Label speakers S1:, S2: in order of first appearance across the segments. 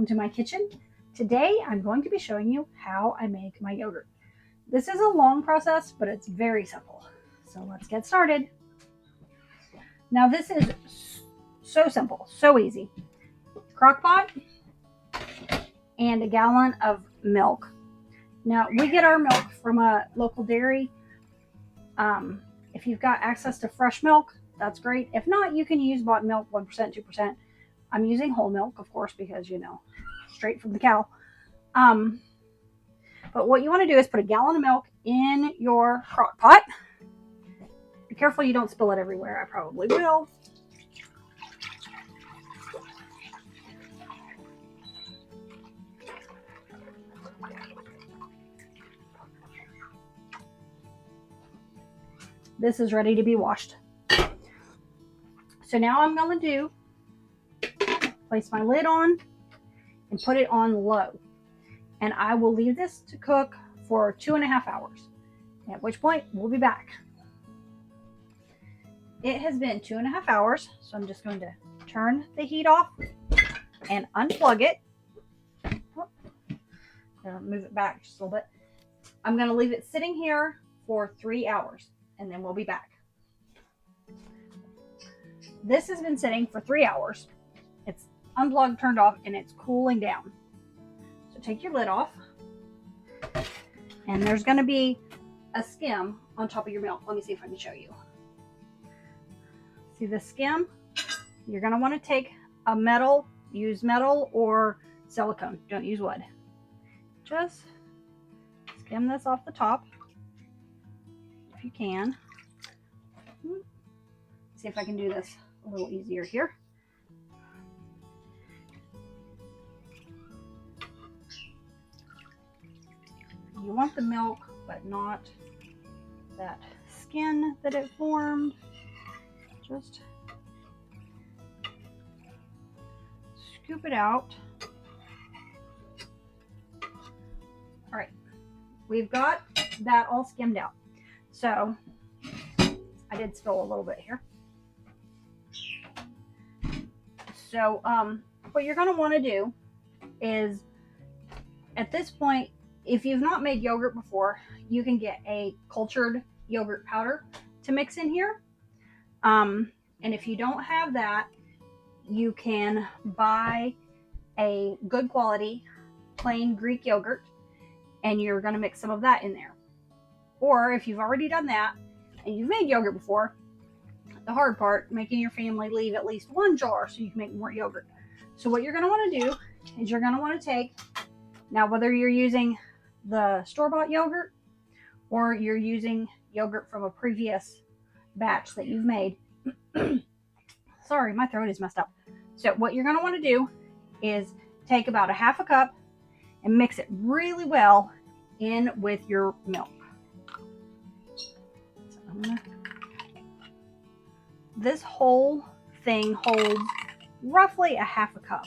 S1: welcome to my kitchen. Today I'm going to be showing you how I make my yogurt. This is a long process, but it's very simple. So let's get started. Now this is so simple, so easy. Crock pot and a gallon of milk. Now we get our milk from a local dairy. If you've got access to fresh milk, that's great. If not, you can use bought milk, 1%, 2%. I'm using whole milk, of course, because, straight from the cow. But what you want to do is put a gallon of milk in your crock pot. Be careful you don't spill it everywhere. I probably will. This is ready to be washed. So now I'm going to place my lid on and put it on low. And I will leave this to cook for 2.5 hours, at which point we'll be back. It has been 2.5 hours, so I'm just going to turn the heat off and unplug it. Move it back just a little bit. I'm going to leave it sitting here for 3 hours, and then we'll be back. This has been sitting for 3 hours. It's unplugged, turned off, and it's cooling down. So take your lid off, and there's going to be a skim on top of your milk. Let me see if I can show you. See the skim? You're going to want to take a metal, use metal or silicone. Don't use wood. Just skim this off the top if you can. See if I can do this a little easier here. You want the milk, but not that skin that it formed. Just scoop it out. All right, we've got that all skimmed out. So I did spill a little bit here. So what you're going to want to do is, at this point, if you've not made yogurt before, you can get a cultured yogurt powder to mix in here. And if you don't have that, you can buy a good quality plain Greek yogurt, and you're going to mix some of that in there. Or if you've already done that and you've made yogurt before, the hard part, making your family leave at least one jar so you can make more yogurt. So what you're going to want to do is you're going to want to take, now whether you're using the store-bought yogurt or you're using yogurt from a previous batch that you've made. Sorry, my throat is messed up. So what you're going to want to do is take about 1/2 cup and mix it really well in with your milk. So this whole thing holds roughly 1/2 cup,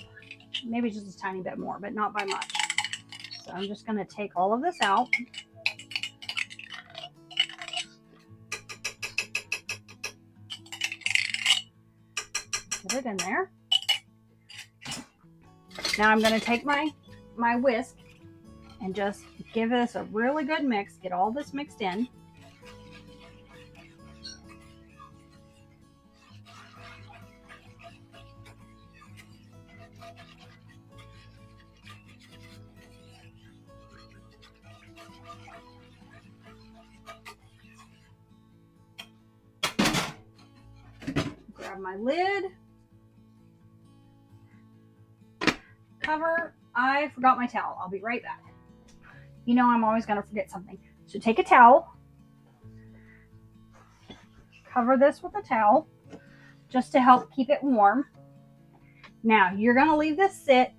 S1: maybe just a tiny bit more, but not by much. So I'm just going to take all of this out. Put it in there. Now I'm going to take my whisk and just give this a really good mix. Get all this mixed in. Grab my lid. Cover. I forgot my towel. I'll be right back. You know I'm always going to forget something. So take a towel. Cover this with a towel just to help keep it warm. Now you're going to leave this sit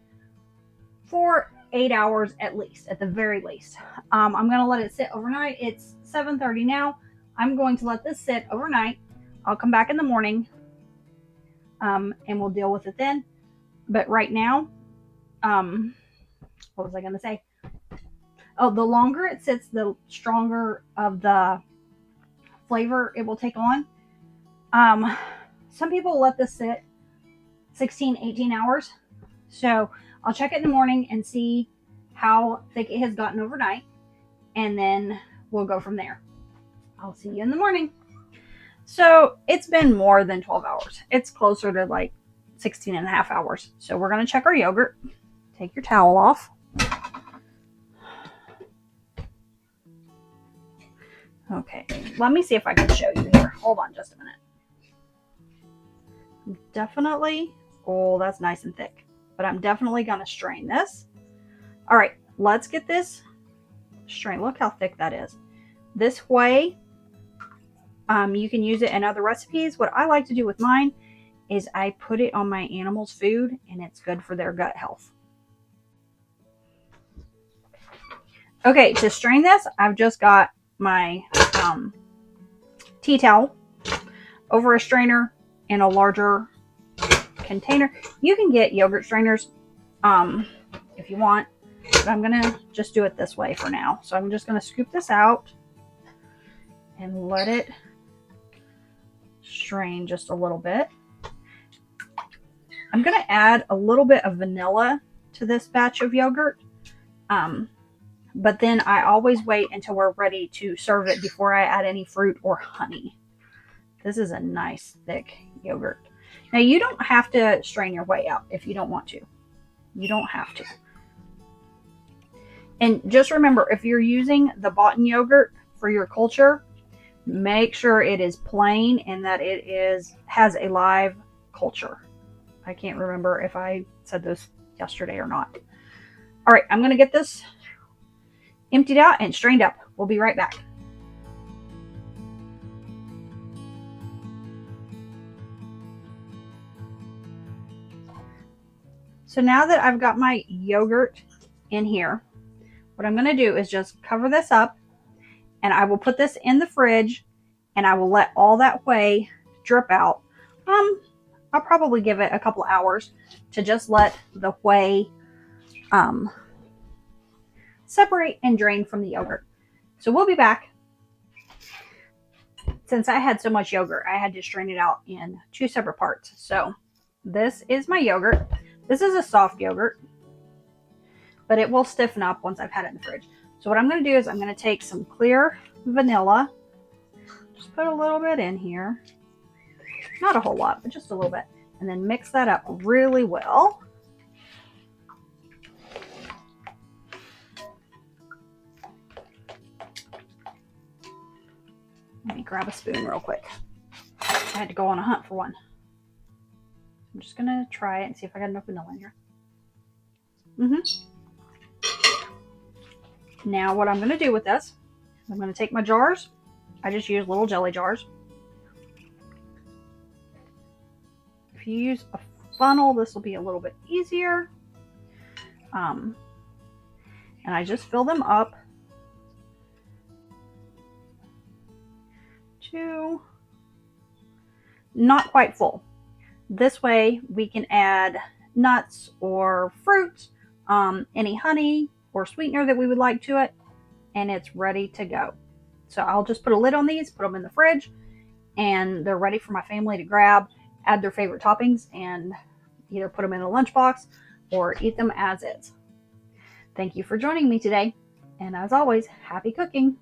S1: for 8 hours at least, at the very least. I'm going to let it sit overnight. It's 7:30 now. I'm going to let this sit overnight. I'll come back in the morning and we'll deal with it then. But right now, what was I going to say? Oh, the longer it sits, the stronger of the flavor it will take on. Some people let this sit 16, 18 hours. So I'll check it in the morning and see how thick it has gotten overnight, and then we'll go from there. I'll see you in the morning. So it's been more than 12 hours. It's closer to like 16 and a half hours. So we're going to check our yogurt. Take your towel off. Okay, let me see if I can show you here. Hold on just a minute. Definitely, oh, that's nice and thick. But I'm definitely going to strain this. All right, let's get this strained. Look how thick that is. This way, you can use it in other recipes. What I like to do with mine is I put it on my animals' food, and it's good for their gut health. Okay, to strain this, I've just got my tea towel over a strainer in a larger container. You can get yogurt strainers if you want, but I'm going to just do it this way for now. So I'm just going to scoop this out and let it strain just a little bit. I'm going to add a little bit of vanilla to this batch of yogurt. But then I always wait until we're ready to serve it before I add any fruit or honey. This is a nice thick yogurt. Now you don't have to strain your way out if you don't want to. You don't have to. And just remember, if you're using the boughten yogurt for your culture, make sure it is plain and that it has a live culture. I can't remember if I said this yesterday or not. All right, I'm going to get this emptied out and strained up. We'll be right back. So now that I've got my yogurt in here, what I'm going to do is just cover this up, and I will put this in the fridge, and I will let all that whey drip out. I'll probably give it a couple hours to just let the whey separate and drain from the yogurt. So we'll be back. Since I had so much yogurt, I had to strain it out in 2 separate parts. So this is my yogurt. This is a soft yogurt, but it will stiffen up once I've had it in the fridge. So what I'm going to do is I'm going to take some clear vanilla, just put a little bit in here, not a whole lot, but just a little bit, and then mix that up really well. Let me grab a spoon real quick. I had to go on a hunt for one. I'm just going to try it and see if I got enough vanilla in here. Now what I'm going to do with this, I'm going to take my jars. I just use little jelly jars. If you use a funnel, this will be a little bit easier. And I just fill them up to not quite full. This way we can add nuts or fruit, any honey or sweetener that we would like to it, and it's ready to go. So I'll just put a lid on these, put them in the fridge, and they're ready for my family to grab, add their favorite toppings, and either put them in a lunchbox or eat them as is. Thank you for joining me today, and as always, happy cooking!